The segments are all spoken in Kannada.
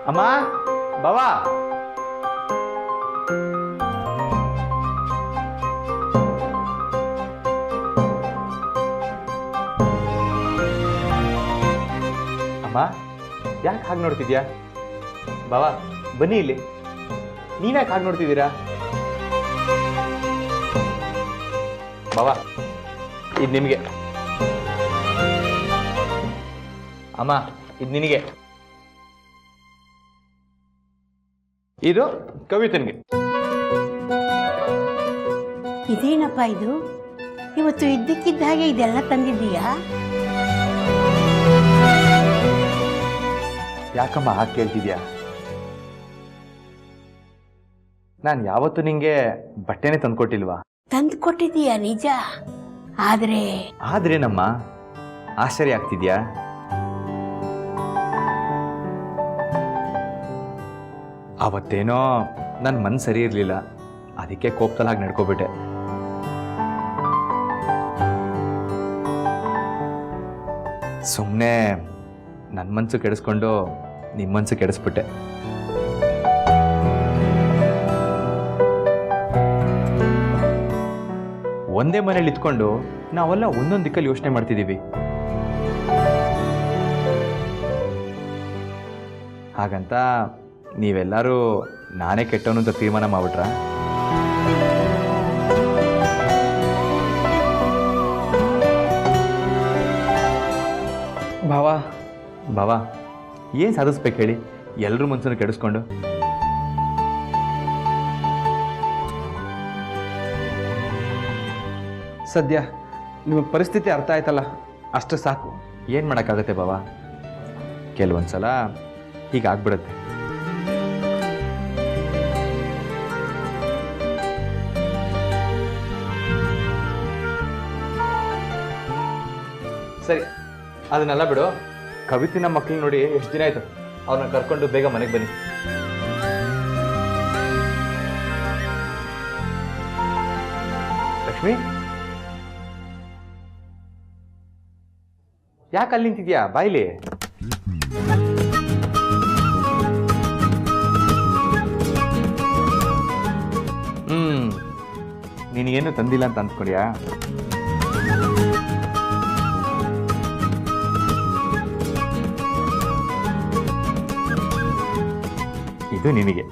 ಅಮ್ಮ ಬಾವಾ ಅಮ್ಮ ಯಾಕೆ ಹಾಗೆ ನೋಡ್ತಿದ್ಯಾ? ಬಾವಾ ಬನ್ನಿ ಇಲ್ಲಿ. ನೀವ್ಯಾಕೆ ಹಾಗೆ ನೋಡ್ತಿದ್ದೀರಾ? ಬಾವಾ ಇದು ನಿಮಗೆ. ಅಮ್ಮ ಇದು ನಿನಗೆ. ಇದು ಕವಿತನ್ಗೆ. ಇದೇನಪ್ಪ ಇದು? ಇವತ್ತು ಇದ್ದಕ್ಕಿದ್ದ ಹಾಗೆ ಇದೆಲ್ಲ ತಂದಿದ್ದೀಯಾ? ಯಾಕಮ್ಮ ಹಾಗೆ ಕೇಳ್ತಿದ್ಯಾ? ನಾನು ಯಾವತ್ತೂ ನಿಂಗೆ ಬಟ್ಟೆನೇ ತಂದ್ಕೊಟ್ಟಿಲ್ವಾ? ತಂದು ಕೊಟ್ಟಿದ್ದೀಯಾ ನಿಜ. ಆದ್ರೇನಮ್ಮ ಆಶ್ಚರ್ಯ ಆಗ್ತಿದ್ಯಾ? ಅವತ್ತೇನೋ ನನ್ನ ಮನಸ್ಸು ಸರಿ ಇರಲಿಲ್ಲ, ಅದಕ್ಕೆ ಕೋಪದಲ್ಲಿ ಹಾಗೆ ನಡ್ಕೊಬಿಟ್ಟೆ. ಸುಮ್ಮನೆ ನನ್ನ ಮನಸ್ಸು ಕೆಡಿಸ್ಕೊಂಡು ನಿಮ್ಮ ಮನಸ್ಸು ಕೆಡಿಸ್ಬಿಟ್ಟೆ. ಒಂದೇ ಮನೇಲಿ ಇದ್ಕೊಂಡು ನಾವೆಲ್ಲ ಒಂದೊಂದು ದಿಕ್ಕಲ್ಲಿ ಯೋಚನೆ ಮಾಡ್ತಿದ್ದೀವಿ. ಹಾಗಂತ ನೀವೆಲ್ಲರೂ ನಾನೇ ಕೆಟ್ಟವನು ಅಂತ ತೀರ್ಮಾನ ಮಾಡ್ಬಿಟ್ರ? ಭಾವ ಬಾವಾ ಏನು ಸಾಧಿಸ್ಬೇಕು ಹೇಳಿ, ಎಲ್ಲರೂ ಮನಸ್ಸನ್ನು ಕೆಡಿಸ್ಕೊಂಡು? ಸದ್ಯ ನಿಮ್ಮ ಪರಿಸ್ಥಿತಿ ಅರ್ಥ ಆಯ್ತಲ್ಲ, ಅಷ್ಟು ಸಾಕು. ಏನು ಮಾಡೋಕ್ಕಾಗತ್ತೆ ಬಾವಾ, ಕೆಲವೊಂದ್ಸಲ ಹೀಗಾಗ್ಬಿಡುತ್ತೆ. ಸರಿ ಅದನ್ನೆಲ್ಲ ಬಿಡು. ಕವಿತಿನ ಮಕ್ಕಳು ನೋಡಿ ಎಷ್ಟು ದಿನ ಆಯ್ತು, ಅವ್ರನ್ನ ಕರ್ಕೊಂಡು ಬೇಗ ಮನೆಗೆ ಬನ್ನಿ. ಲಕ್ಷ್ಮಿ ಯಾಕೆ ಅಲ್ಲಿ ನಿಂತಿದ್ಯಾ? ಬಾಯ್ಲಿ. ನೀನೇನು ತಂದಿಲ್ಲ ಅಂತ ಅಂದ್ಕೊಡ್ಯಾ? ಇದು ನಿನಗೆ.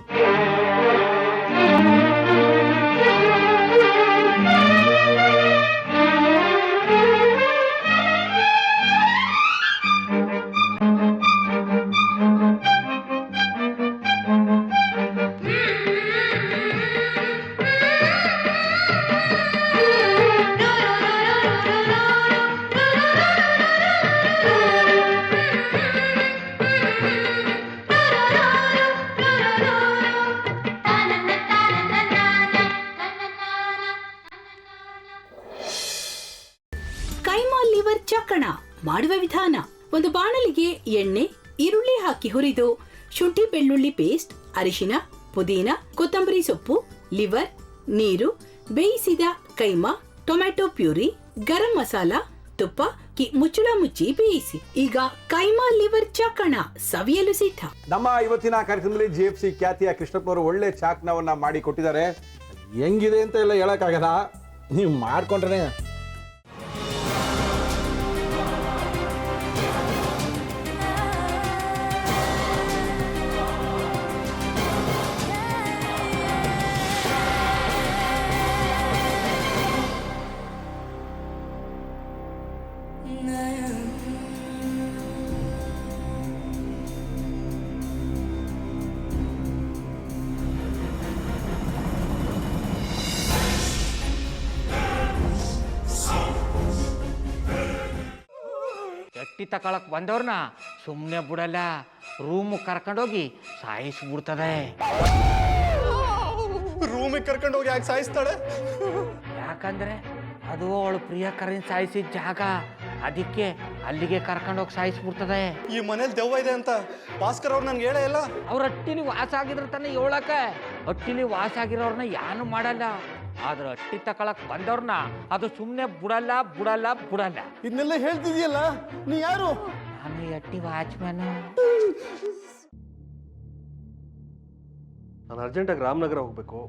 ಕೈಮಾ ಲಿವರ್ ಚಕ್ಕಣ ಮಾಡುವ ವಿಧಾನ: ಒಂದು ಬಾಣಲಿಗೆ ಎಣ್ಣೆ, ಈರುಳ್ಳಿ ಹಾಕಿ ಹುರಿದು ಶುಂಠಿ ಬೆಳ್ಳುಳ್ಳಿ ಪೇಸ್ಟ್, ಅರಿಶಿನ, ಪುದೀನ, ಕೊತ್ತಂಬರಿ ಸೊಪ್ಪು, ಲಿವರ್, ನೀರು, ಬೇಯಿಸಿದ ಕೈಮಾ, ಟೊಮ್ಯಾಟೊ ಪ್ಯೂರಿ, ಗರಂ ಮಸಾಲ, ತುಪ್ಪ ಮುಚ್ಚಳ ಮುಚ್ಚಿ ಬೇಯಿಸಿ. ಈಗ ಕೈಮಾ ಲಿವರ್ ಚಾಕಣ ಸವಿಯಲು ಸಿದ್ಧ. ನಮ್ಮ ಇವತ್ತಿನ ಕಾರ್ಯಕ್ರಮದಲ್ಲಿ GFC ಖ್ಯಾತಿಯ ಕೃಷ್ಣಪ್ಪನವರು ಒಳ್ಳೆ ಚಾಕ್ನವನ್ನ ಮಾಡಿ ಕೊಟ್ಟಿದ್ದಾರೆ. ಹೆಂಗಿದೆ ಅಂತ ಎಲ್ಲ ಹೇಳಕ್ಕಾಗಲ್ಲ, ನೀವು ಮಾಡ್ಕೊಂಡ್ರೆ. ಎಟ್ಟಿ ತಕೊಳಕ್ ಬಂದವ್ರನ್ನ ಸುಮ್ಮನೆ ಬಿಡಲ್ಲ, ರೂಮ್ ಕರ್ಕೊಂಡೋಗಿ ಸಾಯಿಸ್ಬಿಡ್ತದೆ. ರೂಮಿಗೆ ಕರ್ಕೊಂಡೋಗಿ ಯಾಕೆ ಸಾಯಿಸ್ತಾಳೆ? ಯಾಕಂದ್ರೆ ಅದು ಅವಳು ಪ್ರಿಯಕರನ್ ಸಾಯಿಸಿದ ಜಾಗ, ಅದಕ್ಕೆ ಅಲ್ಲಿಗೆ ಕರ್ಕೊಂಡೋಗಿ ಸಾಯಿಸ್ಬಿಡ್ತದೆ. ಈ ಮನೇಲಿ ದೆವ್ವ ಇದೆ ಅಂತ ಭಾಸ್ಕರ್ ಅವ್ರು ನನ್ಗೆ ಹೇಳೇ ಇಲ್ಲ. ಅವ್ರ ಹಟ್ಟಿಲಿ ವಾಸ ಆಗಿದ್ರ ತಾನೆ ಹೇಳಕ. ಹಟ್ಟಿಲಿ ವಾಸ ಆಗಿರೋರ್ನ ಯಾನು ಮಾಡಲ್ಲ, ಆದ್ರೆ ಹಟ್ಟಿ ತಕೊಳಕ್ ಬಂದವ್ರನ್ನ ಅದು ಸುಮ್ಮನೆ ಬಿಡಲ್ಲ ಬಿಡಲ್ಲ ಬಿಡಲ್ಲ. ಇದನ್ನೆಲ್ಲ ಹೇಳ್ತಿದ್ಯಲ್ಲ, ನೀ ಯಾರು? ನಾನು ಹಟ್ಟಿ ವಾಚ್ಮ್ಯಾನ್. ನಾನು ಅರ್ಜೆಂಟಾಗಿ ರಾಮನಗರ ಹೋಗಬೇಕು.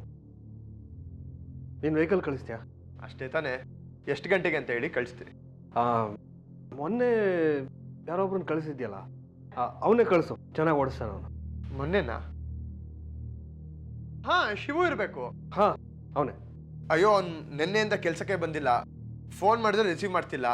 ನೀನು ವೆಹಿಕಲ್ ಕಳಿಸ್ತೀಯಾ? ಅಷ್ಟೇ ತಾನೇ, ಎಷ್ಟು ಗಂಟೆಗೆ ಅಂತ ಹೇಳಿ ಕಳಿಸ್ತೀನಿ. ಮೊನ್ನೆ ಯಾರೊಬ್ರನ್ನ ಕಳಿಸಿದ್ಯಲ್ಲ, ಅವನೇ ಕಳಿಸು, ಚೆನ್ನಾಗಿ ಓಡಿಸ್ತಾನೆ ಅವನು. ಮೊನ್ನೆನಾ? ಹಾಂ, ಶಿವು ಇರಬೇಕು. ಹಾಂ, ಅವನೇ. ಅಯ್ಯೋ, ಅವ್ನು ನಿನ್ನೆಯಿಂದ ಕೆಲಸಕ್ಕೆ ಬಂದಿಲ್ಲ. ಫೋನ್ ಮಾಡಿದ್ರೆ ರಿಸೀವ್ ಮಾಡ್ತಿಲ್ಲ.